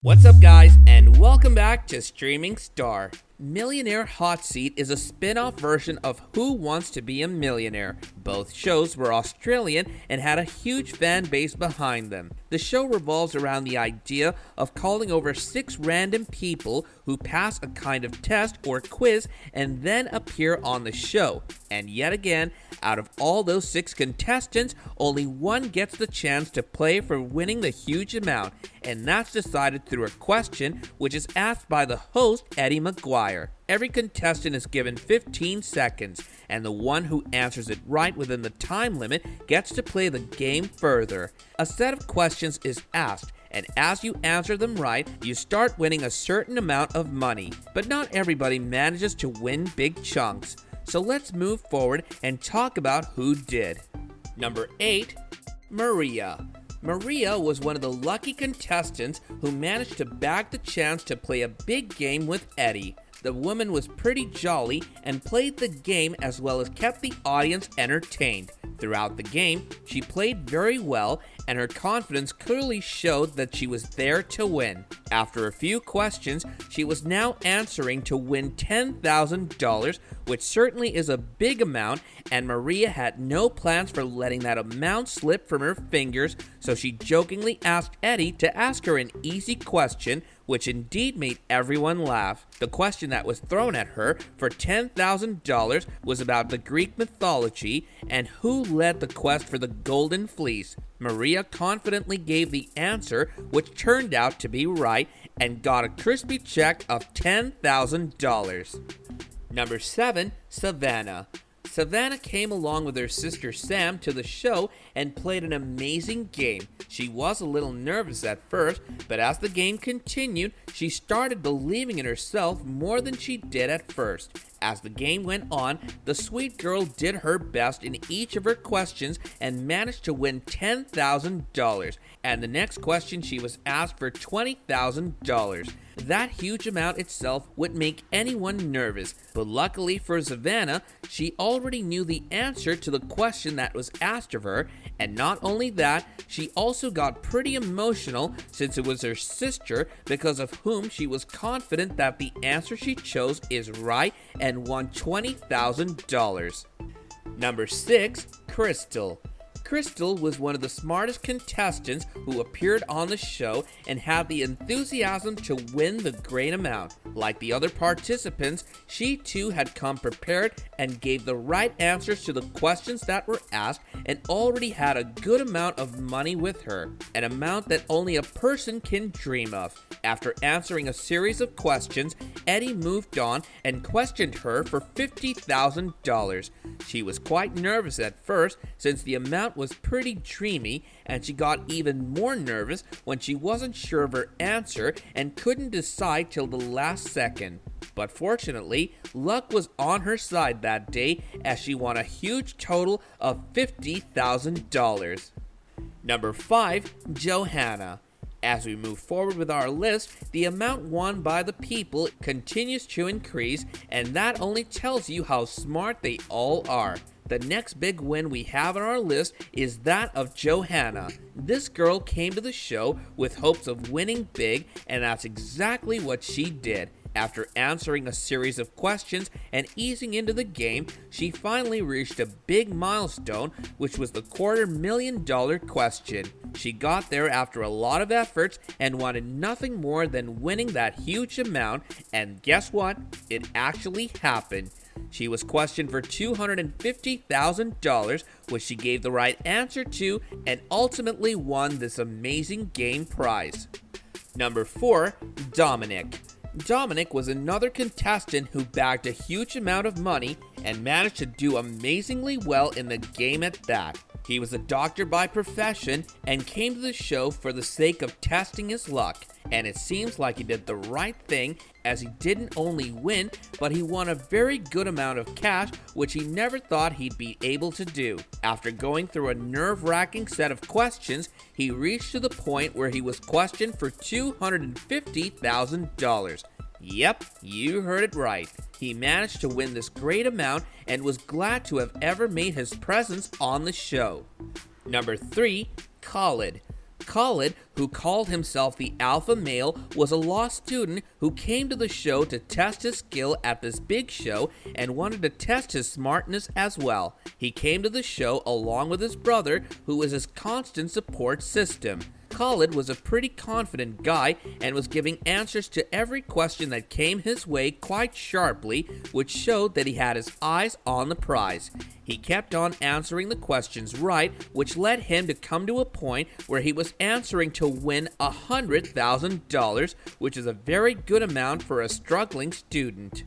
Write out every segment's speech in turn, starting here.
What's up, guys, and welcome back to Streaming Star. Millionaire Hot Seat is a spin-off version of Who Wants to Be a Millionaire. Both shows were Australian and had a huge fan base behind them. The show revolves around the idea of calling over 6 random people who pass a kind of test or quiz and then appear on the show. And yet again, out of all those 6 contestants, only one gets the chance to play for winning the huge amount, and that's decided through a question which is asked by the host, Eddie McGuire. Every contestant is given 15 seconds, and the one who answers it right within the time limit gets to play the game further. A set of questions is asked, and as you answer them right, you start winning a certain amount of money. But not everybody manages to win big chunks. So let's move forward and talk about who did. Number 8, Maria. Maria was one of the lucky contestants who managed to bag the chance to play a big game with Eddie. The woman was pretty jolly and played the game as well as kept the audience entertained. Throughout the game, she played very well, and her confidence clearly showed that she was there to win. After a few questions, she was now answering to win $10,000, which certainly is a big amount, and Maria had no plans for letting that amount slip from her fingers, so she jokingly asked Eddie to ask her an easy question, which indeed made everyone laugh. The question that was thrown at her for $10,000 was about the Greek mythology and who led the quest for the Golden Fleece. Maria confidently gave the answer, which turned out to be right, and got a crispy check of $10,000. Number 7, Savannah. Savannah came along with her sister Sam to the show and played an amazing game. She was a little nervous at first, but as the game continued, she started believing in herself more than she did at first. As the game went on, the sweet girl did her best in each of her questions and managed to win $10,000. And the next question she was asked for $20,000. That huge amount itself would make anyone nervous, but luckily for Savannah, she already knew the answer to the question that was asked of her, and not only that, she also got pretty emotional since it was her sister, because of whom she was confident that the answer she chose is right and won $20,000. Number 6, Crystal. Crystal was one of the smartest contestants who appeared on the show and had the enthusiasm to win the great amount. Like the other participants, she too had come prepared and gave the right answers to the questions that were asked and already had a good amount of money with her, an amount that only a person can dream of. After answering a series of questions, Eddie moved on and questioned her for $50,000. She was quite nervous at first since the amount was pretty dreamy, and she got even more nervous when she wasn't sure of her answer and couldn't decide till the last second. But fortunately, luck was on her side that day as she won a huge total of $50,000. Number 5, Johanna. As we move forward with our list, the amount won by the people continues to increase, and that only tells you how smart they all are. The next big win we have on our list is that of Johanna. This girl came to the show with hopes of winning big, and that's exactly what she did. After answering a series of questions and easing into the game, she finally reached a big milestone, which was the $250,000 question. She got there after a lot of efforts and wanted nothing more than winning that huge amount, and guess what? It actually happened. She was questioned for $250,000, which she gave the right answer to, and ultimately won this amazing game prize. Number 4, Dominic. Dominic was another contestant who bagged a huge amount of money and managed to do amazingly well in the game at that. He was a doctor by profession and came to the show for the sake of testing his luck, and it seems like he did the right thing as he didn't only win, but he won a very good amount of cash, which he never thought he'd be able to do. After going through a nerve-wracking set of questions, he reached to the point where he was questioned for $250,000. Yep, you heard it right. He managed to win this great amount and was glad to have ever made his presence on the show. Number 3, Khalid. Khalid, who called himself the alpha male, was a law student who came to the show to test his skill at this big show and wanted to test his smartness as well. He came to the show along with his brother, who was his constant support system. Khalid was a pretty confident guy and was giving answers to every question that came his way quite sharply, which showed that he had his eyes on the prize. He kept on answering the questions right, which led him to come to a point where he was answering to win $100,000, which is a very good amount for a struggling student.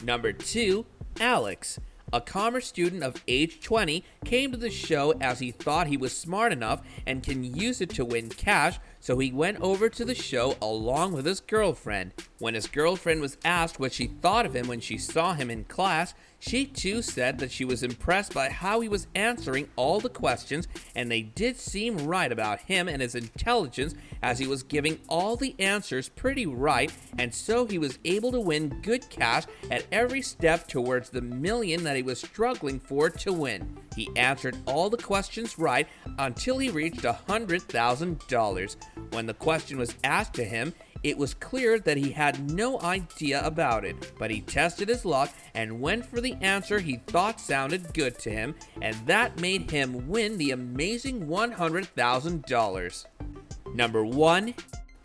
Number 2, Alex. A commerce student of age 20 came to the show as he thought he was smart enough and can use it to win cash, so he went over to the show along with his girlfriend. When his girlfriend was asked what she thought of him when she saw him in class, she too said that she was impressed by how he was answering all the questions, and they did seem right about him and his intelligence, as he was giving all the answers pretty right, and so he was able to win good cash at every step towards the million that he was struggling for to win. He answered all the questions right until he reached $100,000. When the question was asked to him, it was clear that he had no idea about it, but he tested his luck and went for the answer he thought sounded good to him, and that made him win the amazing $100,000. Number 1,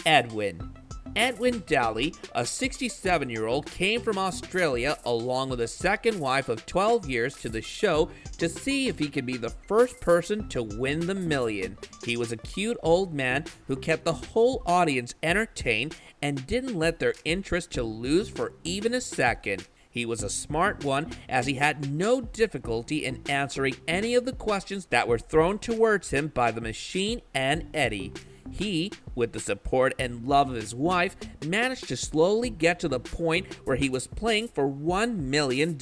Edwin. Edwin Daly, a 67-year-old, came from Australia along with a second wife of 12 years to the show to see if he could be the first person to win the million. He was a cute old man who kept the whole audience entertained and didn't let their interest to lose for even a second. He was a smart one, as he had no difficulty in answering any of the questions that were thrown towards him by the machine and Eddie. He, with the support and love of his wife, managed to slowly get to the point where he was playing for $1 million.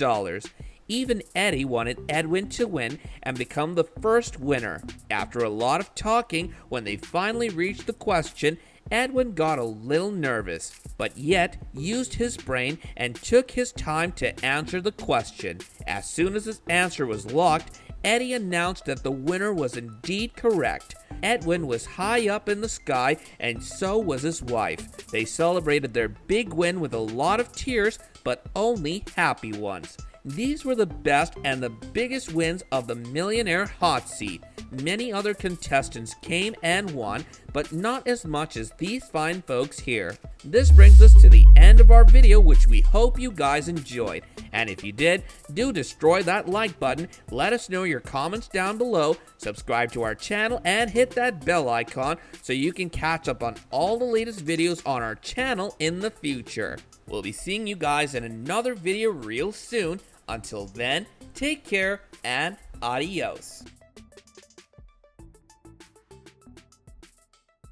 Even Eddie wanted Edwin to win and become the first winner. After a lot of talking, when they finally reached the question, Edwin got a little nervous, but yet used his brain and took his time to answer the question. As soon as his answer was locked, Eddie announced that the winner was indeed correct. Edwin was high up in the sky, and so was his wife. They celebrated their big win with a lot of tears, but only happy ones. These were the best and the biggest wins of the Millionaire Hot Seat. Many other contestants came and won, but not as much as these fine folks here. This brings us to the end of our video, which we hope you guys enjoyed. And if you did, do destroy that like button, let us know your comments down below, subscribe to our channel, and hit that bell icon so you can catch up on all the latest videos on our channel in the future. We'll be seeing you guys in another video real soon. Until then, take care and adios.